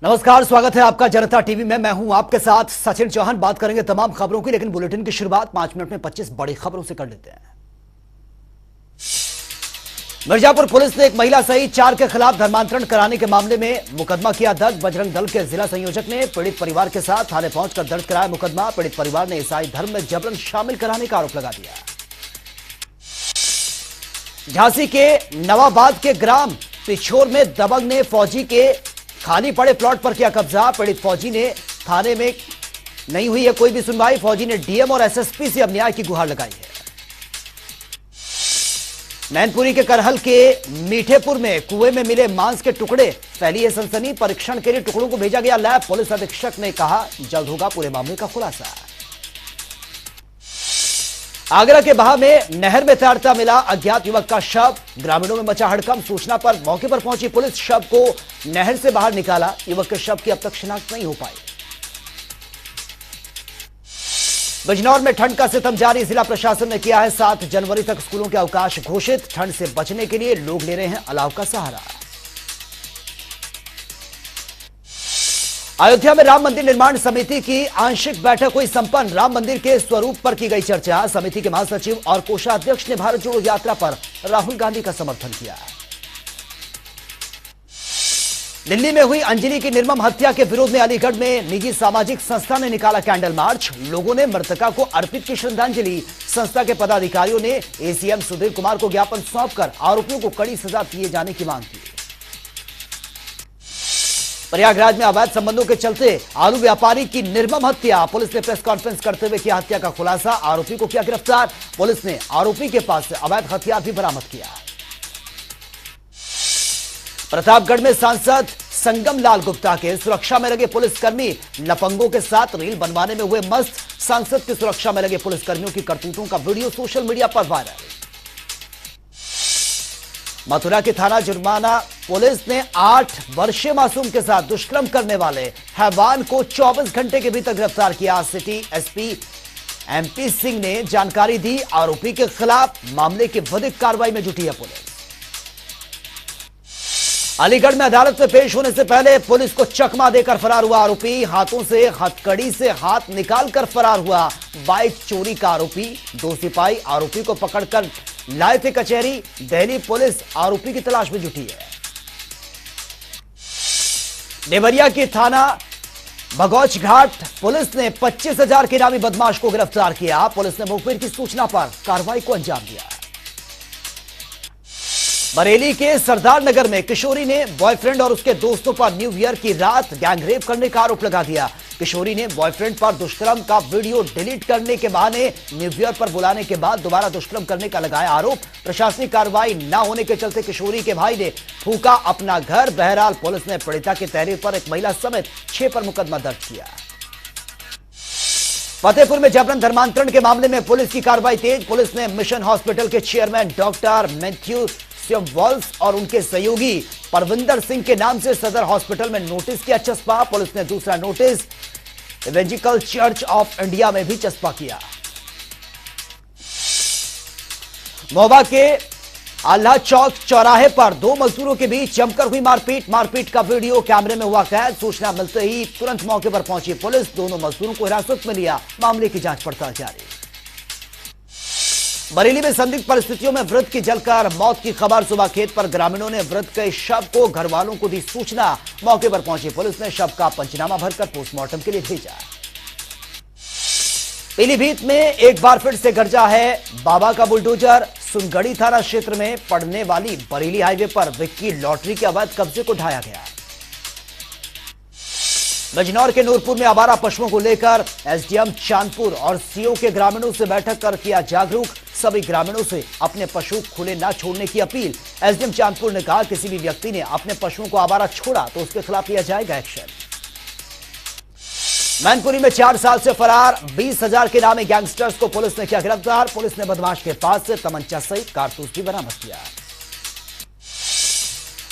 नमस्कार, स्वागत है आपका जनता टीवी में। मैं हूं आपके साथ सचिन चौहान। बात करेंगे तमाम खबरों की, लेकिन बुलेटिन की शुरुआत 5 मिनट में 25 बड़ी खबरों से कर लेते हैं। मिर्जापुर पुलिस ने एक महिला सहित 4 के खिलाफ धर्मांतरण कराने के मामले में मुकदमा किया दर्ज। बजरंग दल के जिला संयोजक ने पीड़ित परिवार के साथ थाने पहुंचकर दर्ज कराया मुकदमा। पीड़ित परिवार ने ईसाई धर्म में जबरन शामिल कराने का आरोप लगा दिया। झांसी के नवाबाद के ग्राम पिछोर में दबंग ने फौजी के खाली पड़े प्लॉट पर किया कब्जा। पीड़ित फौजी ने थाने में नहीं हुई है कोई भी सुनवाई। फौजी ने डीएम और एसएसपी से अब न्याय की गुहार लगाई है। मैनपुरी के करहल के मीठेपुर में कुएं में मिले मांस के टुकड़े, फैली है सनसनी। परीक्षण के लिए टुकड़ों को भेजा गया लैब। पुलिस अधीक्षक ने कहा जल्द होगा पूरे मामले का खुलासा। आगरा के बहा में नहर में तैरता मिला अज्ञात युवक का शव। ग्रामीणों में मचा हड़कंप। सूचना पर मौके पर पहुंची पुलिस शव को नहर से बाहर निकाला। युवक के शव की अब तक शिनाख्त नहीं हो पाई। बिजनौर में ठंड का सितम जारी। जिला प्रशासन ने किया है 7 जनवरी तक स्कूलों के अवकाश घोषित। ठंड से बचने के लिए लोग ले रहे हैं अलाव का सहारा। अयोध्या में राम मंदिर निर्माण समिति की आंशिक बैठक हुई संपन्न। राम मंदिर के स्वरूप पर की गई चर्चा। समिति के महासचिव और कोषाध्यक्ष ने भारत जोड़ो यात्रा पर राहुल गांधी का समर्थन किया। दिल्ली में हुई अंजलि की निर्मम हत्या के विरोध में अलीगढ़ में निजी सामाजिक संस्था ने निकाला कैंडल मार्च। लोगों ने मृतका को अर्पित की श्रद्धांजलि। संस्था के पदाधिकारियों ने एसीएम सुधीर कुमार को ज्ञापन सौंपकर आरोपियों को कड़ी सजा दिए जाने की मांग की। प्रयागराज में अवैध संबंधों के चलते आलू व्यापारी की निर्मम हत्या। पुलिस ने प्रेस कॉन्फ्रेंस करते हुए किया हत्या का खुलासा। आरोपी को किया गिरफ्तार। पुलिस ने आरोपी के पास से अवैध हथियार भी बरामद किया। प्रतापगढ़ में सांसद संगम लाल गुप्ता के सुरक्षा में लगे पुलिसकर्मी लफंगों के साथ रील बनवाने में हुए मस्त। सांसद की सुरक्षा में लगे पुलिसकर्मियों की करतूतों का वीडियो सोशल मीडिया पर वायरल। मथुरा की थाना जुर्माना पुलिस ने 8 वर्षीय मासूम के साथ दुष्कर्म करने वाले हैवान को 24 घंटे के भीतर गिरफ्तार किया। सिटी एसपी एमपी सिंह ने जानकारी दी। आरोपी के खिलाफ मामले की विधिक कार्रवाई में जुटी है पुलिस। अलीगढ़ में अदालत में पेश होने से पहले पुलिस को चकमा देकर फरार हुआ आरोपी। हाथों से हथकड़ी से हाथ निकालकर फरार हुआ बाइक चोरी का आरोपी। 2 सिपाही आरोपी को पकड़कर लाए थे कचहरी। दिल्ली पुलिस आरोपी की तलाश में जुटी है। देवरिया की थाना भगौच घाट पुलिस ने 25,000 के इनामी बदमाश को गिरफ्तार किया। पुलिस ने मुखबिर की सूचना पर कार्रवाई को अंजाम दिया। बरेली के सरदार नगर में किशोरी ने बॉयफ्रेंड और उसके दोस्तों पर न्यू ईयर की रात गैंगरेप करने का आरोप लगा दिया। किशोरी ने बॉयफ्रेंड पर दुष्कर्म का वीडियो डिलीट करने के बहाने न्यू ईयर पर बुलाने के बाद दोबारा दुष्कर्म करने का लगाया आरोप। प्रशासनिक कार्रवाई न होने के चलते किशोरी के भाई ने फूका अपना घर। बहरहाल पुलिस ने पीड़िता की तहरीर पर एक महिला समेत 6 पर मुकदमा दर्ज किया। फतेहपुर में जबरन धर्मांतरण के मामले में पुलिस की कार्रवाई तेज। पुलिस ने मिशन हॉस्पिटल के चेयरमैन डॉक्टर मैथ्यू वॉल्स और उनके सहयोगी परविंदर सिंह के नाम से सदर हॉस्पिटल में नोटिस किया चस्पा। पुलिस ने दूसरा नोटिस इवेंजिकल चर्च ऑफ इंडिया में भी चस्पा किया। महोबा के आल्हा चौक चौराहे पर 2 मजदूरों के बीच जमकर हुई मारपीट। मारपीट का वीडियो कैमरे में हुआ कैद। सूचना मिलते ही तुरंत मौके पर पहुंची पुलिस। दोनों मजदूरों को हिरासत में लिया। मामले की जांच पड़ताल जारी। बरेली में संदिग्ध परिस्थितियों में वृद्ध की जलकर मौत की खबर। सुबह खेत पर ग्रामीणों ने वृद्ध के शव को घर वालों को दी सूचना। मौके पर पहुंची पुलिस ने शव का पंचनामा भरकर पोस्टमार्टम के लिए भेजा। पीलीभीत में एक बार फिर से गरजा है बाबा का बुलडोजर। सुनगढ़ी थाना क्षेत्र में पड़ने वाली बरेली हाईवे पर विक्की लॉटरी के अवैध कब्जे को ढाया गया। बिजनौर के नूरपुर में आवारा पशुओं को लेकर एसडीएम चांदपुर और सीओ के ग्रामीणों से बैठक कर किया जागरूक। सभी ग्रामीणों से अपने पशु खुले न छोड़ने की अपील। एसडीएम चांदपुर ने कहा किसी भी व्यक्ति ने अपने पशुओं को आवारा छोड़ा तो उसके खिलाफ लिया जाएगा एक्शन। मैनपुरी में 4 साल से फरार 20,000 के नामी गैंगस्टर्स को पुलिस ने किया गिरफ्तार। पुलिस ने बदमाश के पास से तमंचा सहित कारतूस भी बरामद किया।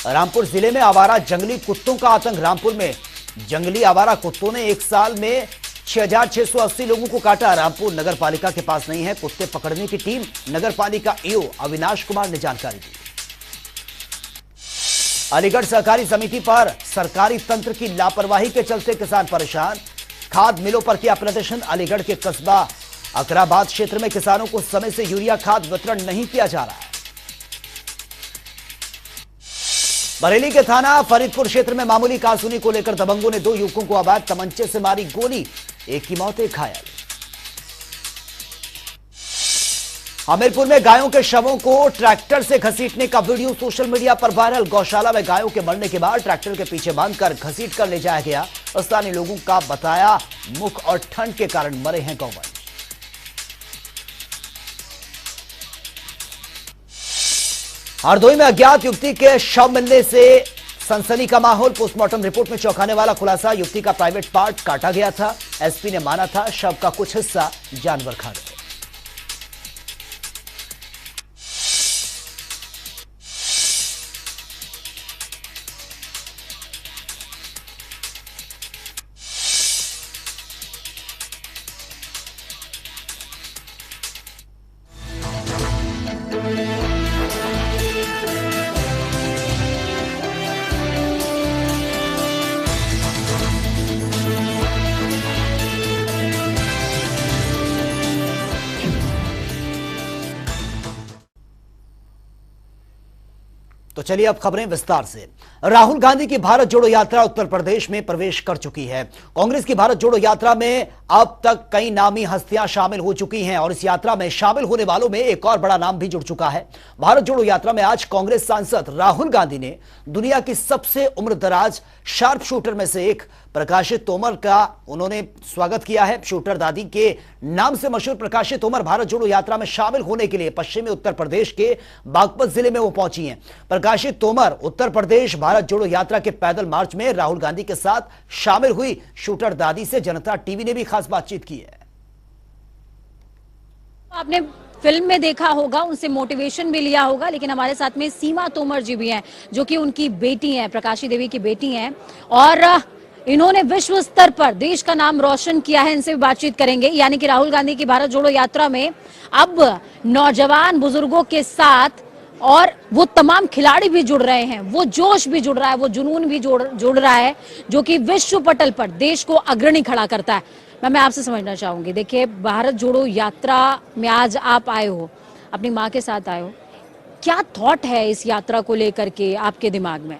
रामपुर जिले में आवारा जंगली कुत्तों का आतंक। रामपुर में जंगली आवारा कुत्तों ने एक साल में 6,680 लोगों को काटा। रामपुर नगर पालिका के पास नहीं है कुत्ते पकड़ने की टीम। नगर पालिका ईओ अविनाश कुमार ने जानकारी दी। अलीगढ़ सहकारी समिति पर सरकारी तंत्र की लापरवाही के चलते किसान परेशान। खाद मिलों पर किया प्रदर्शन। अलीगढ़ के कस्बा अकराबाद क्षेत्र में किसानों को समय से यूरिया खाद वितरण नहीं किया जा रहा है। बरेली के थाना फरीदपुर क्षेत्र में मामूली कारसूनी को लेकर दबंगों ने 2 युवकों को अवैध तमंचे से मारी गोली, एक की मौत एक घायल। हमीरपुर में गायों के शवों को ट्रैक्टर से घसीटने का वीडियो सोशल मीडिया पर वायरल। गौशाला में गायों के मरने के बाद ट्रैक्टर के पीछे बांधकर घसीट कर ले जाया गया। स्थानीय लोगों का बताया मुख और ठंड के कारण मरे हैं गौवंश। हरदोई में अज्ञात युवती के शव मिलने से सनसनी का माहौल। पोस्टमार्टम रिपोर्ट में चौंकाने वाला खुलासा, युवती का प्राइवेट पार्ट काटा गया था। एसपी ने माना था शव का कुछ हिस्सा जानवर खा गए। तो चलिए अब खबरें विस्तार से। राहुल गांधी की भारत जोड़ो यात्रा उत्तर प्रदेश में प्रवेश कर चुकी है। कांग्रेस की भारत जोड़ो यात्रा में अब तक कई नामी हस्तियां शामिल हो चुकी हैं और इस यात्रा में शामिल होने वालों में एक और बड़ा नाम भी जुड़ चुका है। भारत जोड़ो यात्रा में आज कांग्रेस सांसद राहुल गांधी ने दुनिया की सबसे उम्रदराज शार्प शूटर में से एक प्रकाशित तोमर का उन्होंने स्वागत किया है। शूटर दादी के नाम से मशहूर प्रकाशित तोमर भारत जोड़ो यात्रा में शामिल होने के लिए पश्चिमी उत्तर प्रदेश के बागपत जिले में वो पहुंची हैं। प्रकाशित तोमर उत्तर प्रदेश भारत जोड़ो यात्रा के पैदल मार्च में राहुल गांधी के साथ शामिल हुई। शूटर दादी से जनता टीवी ने भी खास बातचीत की है। आपने फिल्म में देखा होगा, उनसे मोटिवेशन भी लिया होगा, लेकिन हमारे साथ में सीमा तोमर जी भी हैं जो कि उनकी बेटी हैं, प्रकाशी देवी की बेटी हैं और इन्होंने विश्व स्तर पर देश का नाम रोशन किया है। इनसे भी बातचीत करेंगे। यानी कि राहुल गांधी की भारत जोड़ो यात्रा में अब नौजवान बुजुर्गों के साथ और वो तमाम खिलाड़ी भी जुड़ रहे हैं, वो जोश भी जुड़ रहा है, वो जुनून भी जुड़ रहा है जो कि विश्व पटल पर देश को अग्रणी खड़ा करता है। मैं आपसे समझना चाहूंगी, देखिए भारत जोड़ो यात्रा में आज आप आए हो, अपनी माँ के साथ आए हो, क्या थॉट है इस यात्रा को लेकर के आपके दिमाग में?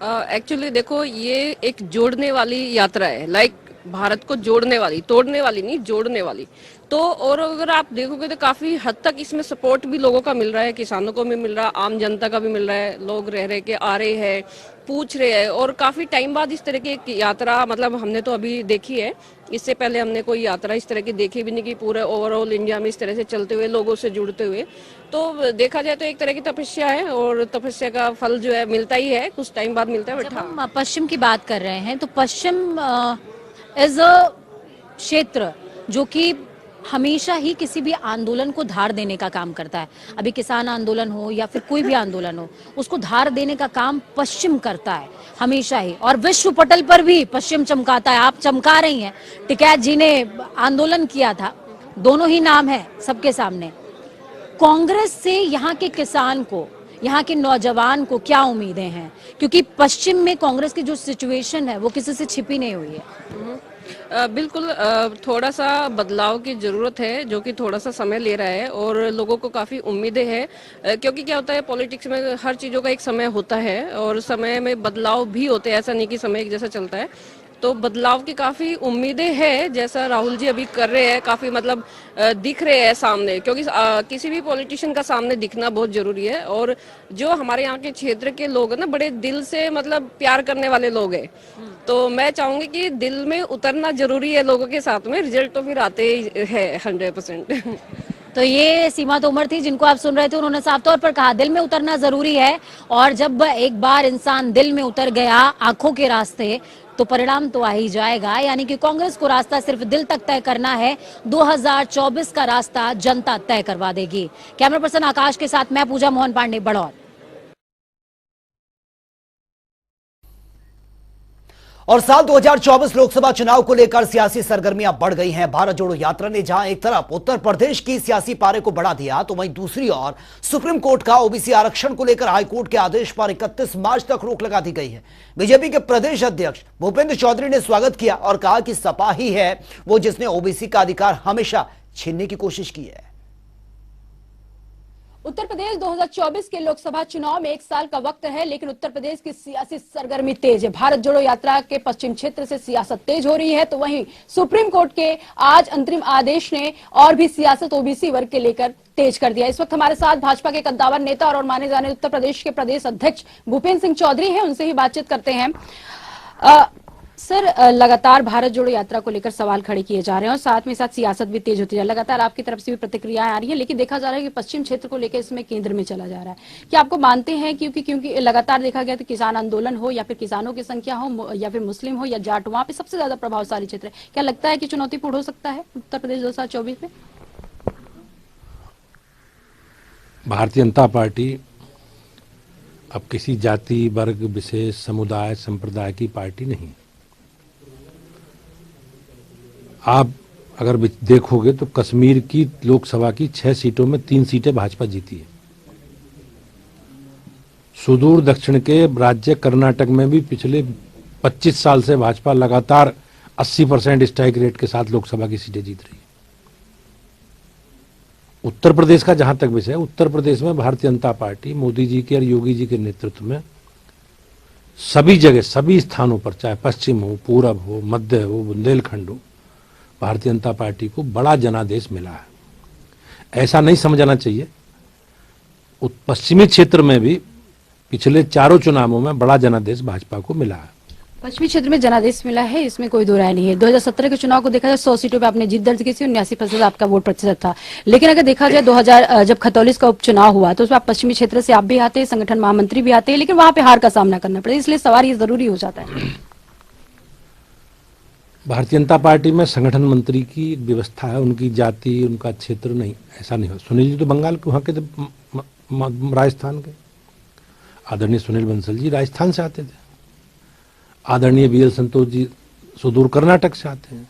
एक्चुअली देखो, ये एक जोड़ने वाली यात्रा है। लाइक भारत को जोड़ने वाली, तोड़ने वाली नहीं, जोड़ने वाली। तो और अगर आप देखोगे तो काफी हद तक इसमें सपोर्ट भी लोगों का मिल रहा है, किसानों को भी मिल रहा है, आम जनता का भी मिल रहा है। लोग रह के आ रहे हैं, पूछ रहे हैं और काफी टाइम बाद इस तरह की एक यात्रा मतलब हमने तो अभी देखी है। इससे पहले हमने कोई यात्रा इस तरह की देखी भी नहीं कि पूरे ओवरऑल इंडिया में इस तरह से चलते हुए, लोगों से जुड़ते हुए। तो देखा जाए तो एक तरह की तपस्या है और तपस्या का फल जो है मिलता ही है, कुछ टाइम बाद मिलता है। जब हम पश्चिम की बात कर रहे हैं तो पश्चिम इज अ क्षेत्र जो कि हमेशा ही किसी भी आंदोलन को धार देने का काम करता है। अभी किसान आंदोलन हो या फिर कोई भी आंदोलन हो, उसको धार देने का काम पश्चिम करता है हमेशा ही, और विश्व पटल पर भी पश्चिम चमकाता है। आप चमका रही हैं, टिकैत जी ने आंदोलन किया था, दोनों ही नाम है सबके सामने। कांग्रेस से यहाँ के किसान को, यहाँ के नौजवान को क्या उम्मीदें हैं? क्योंकि पश्चिम में कांग्रेस की जो सिचुएशन है वो किसी से छिपी नहीं हुई है। बिल्कुल, थोड़ा सा बदलाव की जरूरत है जो कि थोड़ा सा समय ले रहा है और लोगों को काफी उम्मीदें हैं। क्योंकि क्या होता है, पॉलिटिक्स में हर चीजों का एक समय होता है और समय में बदलाव भी होते हैं। ऐसा नहीं कि समय एक जैसा चलता है। तो बदलाव की काफी उम्मीदें हैं, जैसा राहुल जी अभी कर रहे हैं, काफी मतलब दिख रहे हैं सामने। क्योंकि किसी भी पॉलिटिशियन का सामने दिखना बहुत जरूरी है। और जो हमारे यहाँ के क्षेत्र के लोग हैं ना, बड़े दिल से मतलब प्यार करने वाले लोग हैं। तो मैं चाहूंगी कि दिल में उतरना जरूरी है लोगों के साथ में, रिजल्ट तो फिर आते ही है 100%। तो ये सीमा तोमर थी जिनको आप सुन रहे थे। उन्होंने साफ तौर पर कहा दिल में उतरना जरूरी है, और जब एक बार इंसान दिल में उतर गया आंखों के रास्ते तो परिणाम तो आ ही जाएगा। यानी कि कांग्रेस को रास्ता सिर्फ दिल तक तय करना है, 2024 का रास्ता जनता तय करवा देगी। कैमरा पर्सन आकाश के साथ मैं पूजा मोहन पांडे, बड़ौद। और साल 2024 लोकसभा चुनाव को लेकर सियासी सरगर्मियां बढ़ गई हैं। भारत जोड़ो यात्रा ने जहां एक तरफ उत्तर प्रदेश की सियासी पारे को बढ़ा दिया, तो वहीं दूसरी ओर सुप्रीम कोर्ट का ओबीसी आरक्षण को लेकर हाईकोर्ट के आदेश पर 31 मार्च तक रोक लगा दी गई है। बीजेपी के प्रदेश अध्यक्ष भूपेंद्र चौधरी ने स्वागत किया और कहा कि सपा ही है वो जिसने ओबीसी का अधिकार हमेशा छीनने की कोशिश की है। उत्तर प्रदेश 2024 के लोकसभा चुनाव में 1 साल का वक्त है, लेकिन उत्तर प्रदेश की सियासी सरगर्मी तेज है। भारत जोड़ो यात्रा के पश्चिम क्षेत्र से सियासत तेज हो रही है, तो वहीं सुप्रीम कोर्ट के आज अंतरिम आदेश ने और भी सियासत ओबीसी वर्ग के लेकर तेज कर दिया। इस वक्त हमारे साथ भाजपा के कद्दावर नेता और माने जाने उत्तर प्रदेश के प्रदेश अध्यक्ष भूपेंद्र सिंह चौधरी हैं, उनसे ही बातचीत करते हैं। सर, लगातार भारत जोड़ो यात्रा को लेकर सवाल खड़े किए जा रहे हैं और साथ में साथ सियासत भी तेज होती है। लगातार आपकी तरफ से भी प्रतिक्रियाएं आ रही है, लेकिन देखा जा रहा है कि पश्चिम क्षेत्र को लेकर इसमें केंद्र में चला जा रहा है। क्या आपको मानते हैं क्योंकि लगातार देखा गया कि किसान आंदोलन हो या फिर किसानों की संख्या हो या फिर मुस्लिम हो या जाट, वहां पे सबसे ज्यादा प्रभावशाली क्षेत्र है। क्या लगता है कि चुनौतीपूर्ण हो सकता है उत्तर प्रदेश 2024 में? भारतीय जनता पार्टी अब किसी जाति, वर्ग, विशेष, समुदाय, संप्रदाय की पार्टी नहीं। आप अगर देखोगे तो कश्मीर की लोकसभा की 6 सीटों में 3 सीटें भाजपा जीती है। सुदूर दक्षिण के राज्य कर्नाटक में भी पिछले 25 साल से भाजपा लगातार 80% स्ट्राइक रेट के साथ लोकसभा की सीटें जीत रही है। उत्तर प्रदेश का जहां तक विषय है, उत्तर प्रदेश में भारतीय जनता पार्टी मोदी जी के और योगी जी के नेतृत्व में सभी जगह, सभी स्थानों पर, चाहे पश्चिम हो, पूरब हो, मध्य हो, बुंदेलखंड हो, भारतीय जनता पार्टी को बड़ा जनादेश मिला है। ऐसा नहीं समझना चाहिए, पश्चिमी क्षेत्र में भी पिछले 4 चुनावों में बड़ा जनादेश भाजपा को मिला है। पश्चिमी क्षेत्र में जनादेश मिला है, इसमें कोई दो राय नहीं है। 2017 के चुनाव को देखा जाए 100 सीटों पे आपने जीत दर्ज की थी, 79% आपका वोट प्रतिशत था। लेकिन अगर देखा जाए 2000 जब खतौली का उपचुनाव हुआ तो उसमें आप पश्चिमी क्षेत्र से आप भी आते हैं, संगठन महामंत्री भी आते हैं, लेकिन वहां पे हार का सामना करना पड़े, इसलिए सवाल ये जरूरी हो जाता है। भारतीय जनता पार्टी में संगठन मंत्री की व्यवस्था है, उनकी जाति, उनका क्षेत्र नहीं, ऐसा नहीं हो। सुनील जी तो बंगाल के, वहाँ के राजस्थान के आदरणीय सुनील बंसल जी राजस्थान से आते थे। आदरणीय बीएल संतोष जी सुदूर कर्नाटक से आते हैं।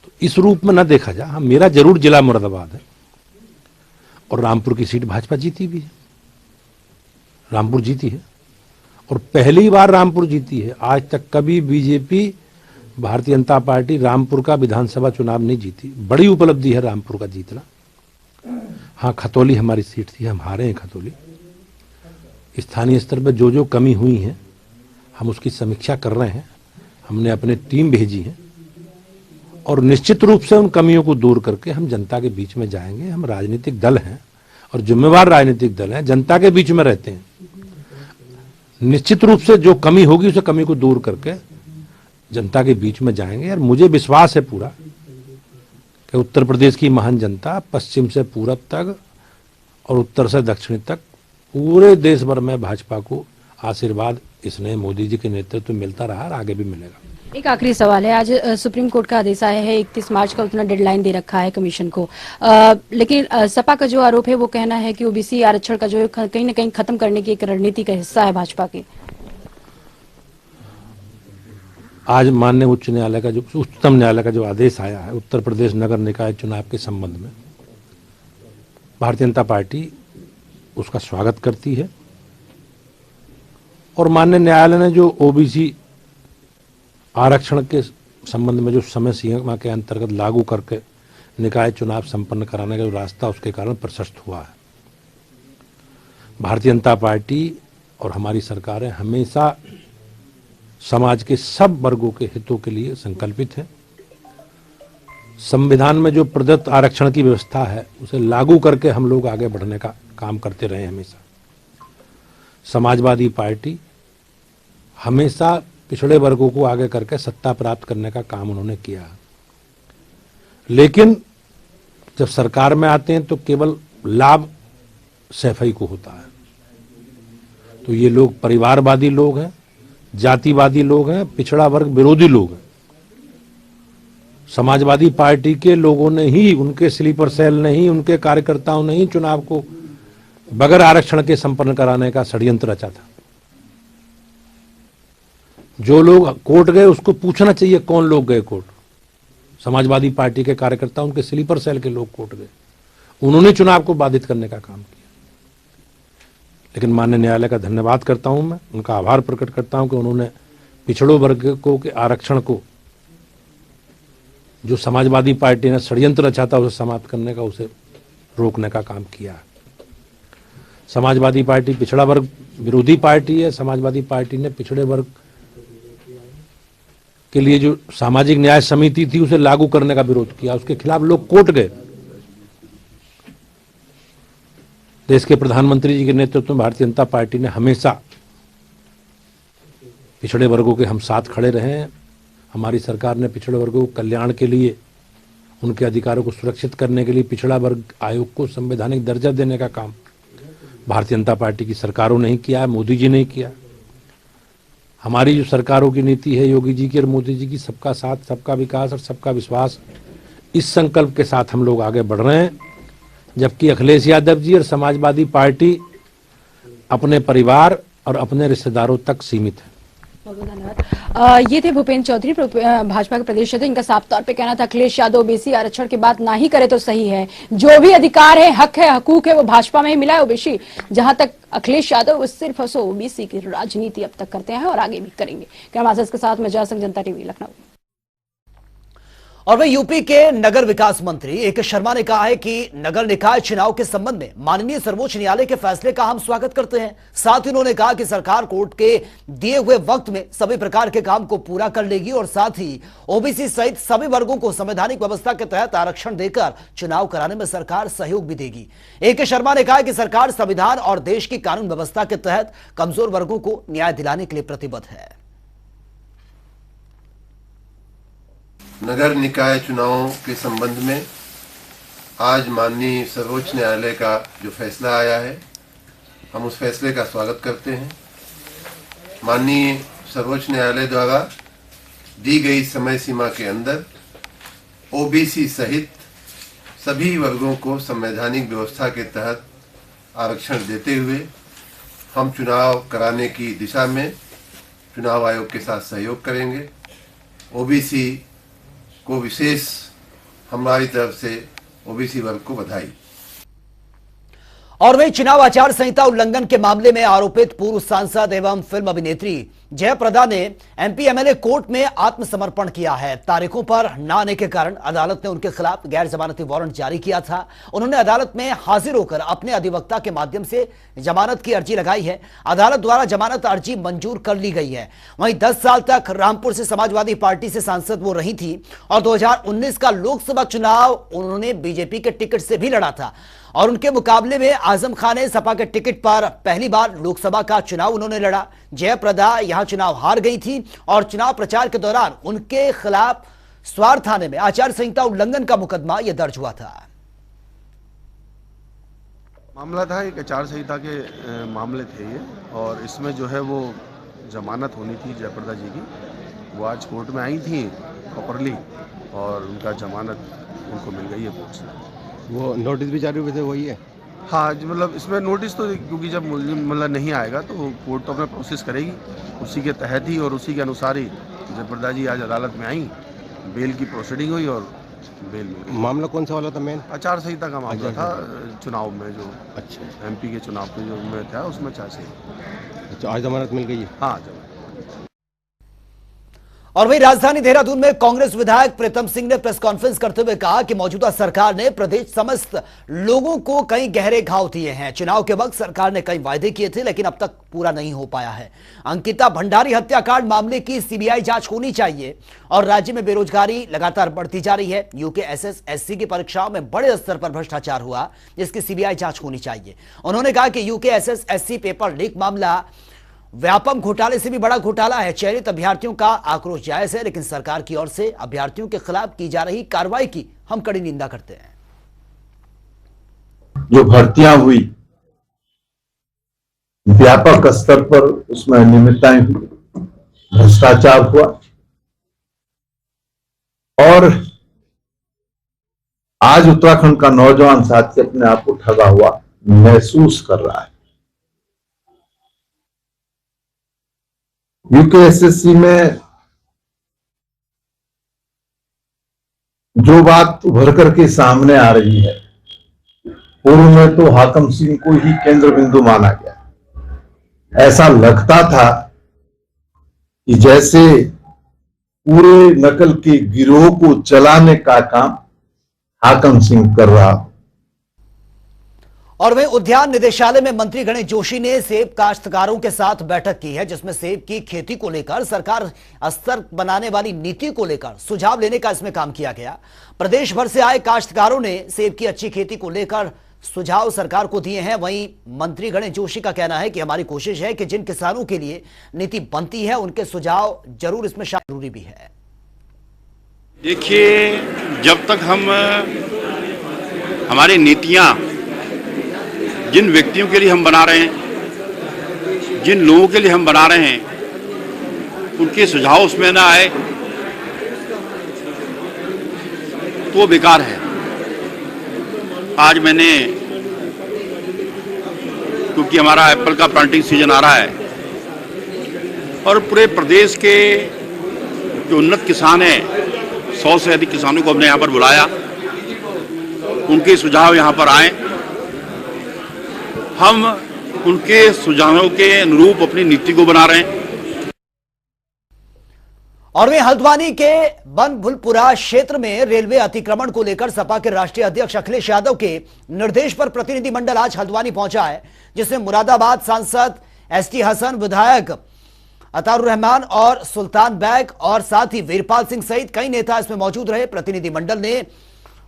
तो इस रूप में न देखा जाए। हाँ, मेरा जरूर जिला मुरादाबाद है और रामपुर की सीट भाजपा जीती भी है, रामपुर जीती है और पहली बार रामपुर जीती है। आज तक कभी बीजेपी, भारतीय जनता पार्टी रामपुर का विधानसभा चुनाव नहीं जीती। बड़ी उपलब्धि है रामपुर का जीतना। हाँ, खतौली हमारी सीट थी, हम हारे हैं खतौली। स्थानीय स्तर पर जो कमी हुई है हम उसकी समीक्षा कर रहे हैं, हमने अपने टीम भेजी है और निश्चित रूप से उन कमियों को दूर करके हम जनता के बीच में जाएंगे। हम राजनीतिक दल हैं और जिम्मेवार राजनीतिक दल हैं, जनता के बीच में रहते हैं। निश्चित रूप से जो कमी होगी उसे कमी को दूर करके जनता के बीच में जाएंगे। और मुझे विश्वास है पूरा कि उत्तर प्रदेश की महान जनता पश्चिम से पूरब तक और उत्तर से दक्षिण तक पूरे देश भर में भाजपा को आशीर्वाद इसने मोदी जी के नेतृत्व में मिलता रहा और आगे भी मिलेगा। एक आखिरी सवाल है, आज सुप्रीम कोर्ट का आदेश आया है, 31 मार्च का उतना डेडलाइन दे रखा है कमीशन को, लेकिन सपा का जो आरोप है वो कहना है कि ओबीसी आरक्षण का जो कहीं ना कहीं खत्म करने की एक रणनीति का हिस्सा है भाजपा की। आज माननीय उच्च न्यायालय का, जो उच्चतम न्यायालय का जो आदेश आया है उत्तर प्रदेश नगर निकाय चुनाव के संबंध में, भारतीय जनता पार्टी उसका स्वागत करती है और माननीय न्यायालय ने जो ओबीसी आरक्षण के संबंध में जो समय सीमा के अंतर्गत लागू करके निकाय चुनाव संपन्न कराने का जो रास्ता उसके कारण प्रशस्त हुआ है। भारतीय जनता पार्टी और हमारी सरकारें हमेशा समाज के सब वर्गों के हितों के लिए संकल्पित है। संविधान में जो प्रदत्त आरक्षण की व्यवस्था है उसे लागू करके हम लोग आगे बढ़ने का काम करते रहे। हमेशा समाजवादी पार्टी हमेशा पिछड़े वर्गों को आगे करके सत्ता प्राप्त करने का काम उन्होंने किया, लेकिन जब सरकार में आते हैं तो केवल लाभ सैफई को होता है। तो ये लोग परिवारवादी लोग हैं, जातिवादी लोग हैं, पिछड़ा वर्ग विरोधी लोग हैं। समाजवादी पार्टी के लोगों ने ही, उनके स्लीपर सेल ने ही, उनके कार्यकर्ताओं ने ही चुनाव को बगैर आरक्षण के संपन्न कराने का षड्यंत्र रचा था। जो लोग कोर्ट गए उसको पूछना चाहिए कौन लोग गए कोर्ट। समाजवादी पार्टी के कार्यकर्ता, उनके स्लीपर सेल के लोग कोर्ट गए, उन्होंने चुनाव को बाधित करने का काम किया। लेकिन माननीय न्यायालय का धन्यवाद करता हूं, मैं उनका आभार प्रकट करता हूं कि उन्होंने पिछड़ों वर्ग को के आरक्षण को, जो समाजवादी पार्टी ने षड्यंत्र रचा था उसे समाप्त करने का, उसे रोकने का काम किया। समाजवादी पार्टी पिछड़ा वर्ग विरोधी पार्टी है। समाजवादी पार्टी ने पिछड़े वर्ग के लिए जो सामाजिक न्याय समिति थी उसे लागू करने का विरोध किया, उसके खिलाफ लोग कोर्ट गए। देश के प्रधानमंत्री जी के नेतृत्व में भारतीय जनता पार्टी ने हमेशा पिछड़े वर्गों के हम साथ खड़े रहे हैं। हमारी सरकार ने पिछड़े वर्गों के कल्याण के लिए, उनके अधिकारों को सुरक्षित करने के लिए पिछड़ा वर्ग आयोग को संवैधानिक दर्जा देने का काम भारतीय जनता पार्टी की सरकारों ने ही किया है, मोदी जी ने ही किया। हमारी जो सरकारों की नीति है, योगी जी की और मोदी जी की, सबका साथ, सबका विकास और सबका विश्वास, इस संकल्प के साथ हम लोग आगे बढ़ रहे हैं। जबकि अखिलेश यादव जी और समाजवादी पार्टी अपने परिवार और अपने रिश्तेदारों तक सीमित है। बहुत बहुत धन्यवाद। ये थे भूपेंद्र चौधरी, भाजपा के प्रदेश अध्यक्ष। इनका साफ तौर पे कहना था अखिलेश यादव ओबीसी आरक्षण की बात ना ही करे तो सही है। जो भी अधिकार है, हक है, हकूक है, वो भाजपा में ही मिला है। ओबीसी जहां तक अखिलेश यादव सिर्फ ओबीसी की राजनीति अब तक करते हैं और आगे भी करेंगे। कैमरा के साथ में जयसंग, जनता टीवी, लखनऊ। और वही यूपी के नगर विकास मंत्री ए के शर्मा ने कहा है कि नगर निकाय चुनाव के संबंध में माननीय सर्वोच्च न्यायालय के फैसले का हम स्वागत करते हैं। साथ ही उन्होंने कहा कि सरकार कोर्ट के दिए हुए वक्त में सभी प्रकार के काम को पूरा कर लेगी और साथ ही ओबीसी सहित सभी वर्गों को संवैधानिक व्यवस्था के तहत आरक्षण देकर चुनाव कराने में सरकार सहयोग भी देगी। ए के शर्मा ने कहा कि सरकार संविधान और देश की कानून व्यवस्था के तहत कमजोर वर्गों को न्याय दिलाने के लिए प्रतिबद्ध है। नगर निकाय चुनावों के संबंध में आज माननीय सर्वोच्च न्यायालय का जो फैसला आया है, हम उस फैसले का स्वागत करते हैं। माननीय सर्वोच्च न्यायालय द्वारा दी गई समय सीमा के अंदर ओबीसी सहित सभी वर्गों को संवैधानिक व्यवस्था के तहत आरक्षण देते हुए हम चुनाव कराने की दिशा में चुनाव आयोग के साथ सहयोग करेंगे। ओबीसी को विशेष हमारी तरफ से ओबीसी वर्ग को बधाई। और वही चुनाव आचार संहिता उल्लंघन के मामले में आरोपित पूर्व सांसद एवं फिल्म अभिनेत्री जयप्रदा ने एमपी एमएलए कोर्ट में आत्मसमर्पण किया है। तारीखों पर न आने के कारण अदालत ने उनके खिलाफ गैर जमानती वारंट जारी किया था। उन्होंने अदालत में हाजिर होकर अपने अधिवक्ता के माध्यम से जमानत की अर्जी लगाई है। अदालत द्वारा जमानत अर्जी मंजूर कर ली गई है। वहीं 10 साल तक रामपुर से समाजवादी पार्टी से सांसद वो रही थी और 2019 का लोकसभा चुनाव उन्होंने बीजेपी के टिकट से भी लड़ा था और उनके मुकाबले में आजम खान ने सपा के टिकट पर पहली बार लोकसभा का चुनाव उन्होंने लड़ा। जयप्रदा यहां चुनाव हार गई थी और चुनाव प्रचार के दौरान उनके खिलाफ स्वार थाने में आचार संहिता उल्लंघन का मुकदमा यह दर्ज हुआ था। मामला था एक आचार संहिता के मामले थे ये, और इसमें जो है वो जमानत होनी थी जयप्रदा जी की। वो आज कोर्ट में आई थी प्रॉपरली और उनका जमानत उनको मिल गई है कोर्ट से। वो नोटिस भी जारी हुए थे, वही है? हाँ जी, मतलब इसमें नोटिस तो क्योंकि जब मतलब नहीं आएगा तो कोर्ट तो अपना प्रोसेस करेगी, उसी के तहत ही और उसी के अनुसार ही जयप्रदा जी आज अदालत में आई, बेल की प्रोसीडिंग हुई और बेल मिल गई। मामला कौन सा वाला था? मेन आचार संहिता का मामला था, चुनाव में जो अच्छा एमपी के चुनाव पे जो में था उसमें आचार अच्छा, आज जमानत मिल गई है? हाँ। और वही राजधानी देहरादून में कांग्रेस विधायक प्रीतम सिंह ने प्रेस कॉन्फ्रेंस करते हुए कहा कि मौजूदा सरकार ने प्रदेश समस्त लोगों को कई गहरे घाव दिए हैं। चुनाव के वक्त सरकार ने कई वायदे किए थे लेकिन अब तक पूरा नहीं हो पाया है। अंकिता भंडारी हत्याकांड मामले की सीबीआई जांच होनी चाहिए और राज्य में बेरोजगारी लगातार बढ़ती जा रही है। यूकेएसएस एससी की परीक्षाओं में बड़े स्तर पर भ्रष्टाचार हुआ जिसकी सीबीआई जांच होनी चाहिए। उन्होंने कहा कि यूकेएसएस एससी पेपर लीक मामला व्यापम घोटाले से भी बड़ा घोटाला है। चयनित अभ्यर्थियों का आक्रोश जायज है लेकिन सरकार की ओर से अभ्यर्थियों के खिलाफ की जा रही कार्रवाई की हम कड़ी निंदा करते हैं। जो भर्तियां हुई व्यापक स्तर पर उसमें अनियमितताएं हुई, भ्रष्टाचार हुआ और आज उत्तराखंड का नौजवान साथी अपने आप को ठगा हुआ महसूस कर रहा है। यूकेएसएससी में जो बात उभर करके सामने आ रही है, पूर्व में तो हाकम सिंह को ही केंद्र बिंदु माना गया। ऐसा लगता था कि जैसे पूरे नकल के गिरोह को चलाने का काम हाकम सिंह कर रहा हो। और वहीं उद्यान निदेशालय में मंत्री गणेश जोशी ने सेब काश्तकारों के साथ बैठक की है, जिसमें सेब की खेती को लेकर सरकार स्तर बनाने वाली नीति को लेकर सुझाव लेने का इसमें काम किया गया। प्रदेश भर से आए काश्तकारों ने सेब की अच्छी खेती को लेकर सुझाव सरकार को दिए हैं। वहीं मंत्री गणेश जोशी का कहना है कि हमारी कोशिश है कि जिन किसानों के लिए नीति बनती है उनके सुझाव जरूर इसमें जरूरी भी है। देखिए, जब तक हमारी नीतियां जिन व्यक्तियों के लिए हम बना रहे हैं, जिन लोगों के लिए हम बना रहे हैं, उनके सुझाव उसमें ना आए तो वो बेकार है। आज मैंने, क्योंकि हमारा एप्पल का प्लांटिंग सीजन आ रहा है और पूरे प्रदेश के जो उन्नत किसान हैं, 100 से अधिक किसानों को हमने यहाँ पर बुलाया, उनके सुझाव यहाँ पर आए, हम उनके सुझावों के अनुरूप अपनी नीति को बना रहे हैं। और वे हल्द्वानी के बनभुलपुरा क्षेत्र में रेलवे अतिक्रमण को लेकर सपा के राष्ट्रीय अध्यक्ष अखिलेश यादव के निर्देश पर प्रतिनिधिमंडल आज हल्द्वानी पहुंचा है, जिसमें मुरादाबाद सांसद एसटी हसन, विधायक अतारुर रहमान और सुल्तान बैग और साथ ही वीरपाल सिंह सहित कई नेता इसमें मौजूद रहे। प्रतिनिधिमंडल ने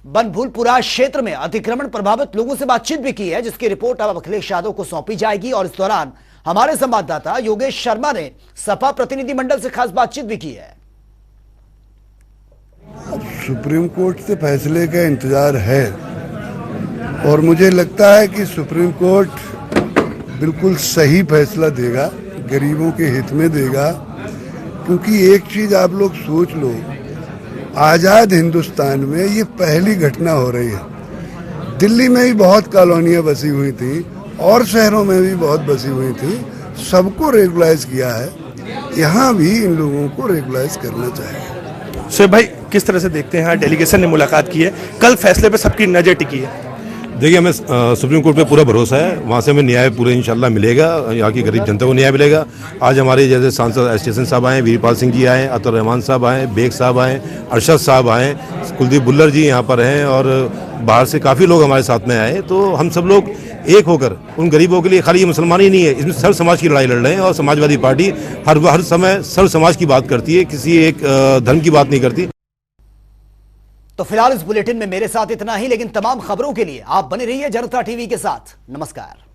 बनभुलपुरा क्षेत्र में अतिक्रमण प्रभावित लोगों से बातचीत भी की है, जिसकी रिपोर्ट अब अखिलेश यादव को सौंपी जाएगी। और इस दौरान हमारे संवाददाता योगेश शर्मा ने सपा प्रतिनिधिमंडल से खास बातचीत भी की है। सुप्रीम कोर्ट से फैसले का इंतजार है और मुझे लगता है कि सुप्रीम कोर्ट बिल्कुल सही फैसला देगा, गरीबों के हित में देगा। क्योंकि एक चीज आप लोग सोच लो, आजाद हिंदुस्तान में ये पहली घटना हो रही है। दिल्ली में भी बहुत कॉलोनियां बसी हुई थी और शहरों में भी बहुत बसी हुई थी, सबको रेगुलाइज किया है, यहाँ भी इन लोगों को रेगुलाइज करना चाहिए। शोएब भाई, किस तरह से देखते हैं, डेलीगेशन ने मुलाकात की है, कल फैसले पे सबकी नजर टिकी है। देखिए, हमें सुप्रीम कोर्ट पे पूरा भरोसा है, वहाँ से हमें न्याय पूरे इंशाल्लाह मिलेगा, यहाँ की गरीब जनता को न्याय मिलेगा। आज हमारे जैसे सांसद स्टेशन साहब आए, वीरपाल सिंह जी आए, अतर रहमान साहब आए, बेग साहब आए, अरशद साहब आए, कुलदीप बुल्लर जी यहाँ पर हैं और बाहर से काफ़ी लोग हमारे साथ में आए। तो हम सब लोग एक होकर उन गरीबों के लिए, खाली ये मुसलमान ही नहीं है, इसमें सर्व समाज की लड़ाई लड़ रहे हैं। और समाजवादी पार्टी हर समय सर्व समाज की बात करती है, किसी एक धर्म की बात नहीं करती। तो फिलहाल इस बुलेटिन में मेरे साथ इतना ही, लेकिन तमाम खबरों के लिए आप बने रहिए जनता टीवी के साथ। नमस्कार।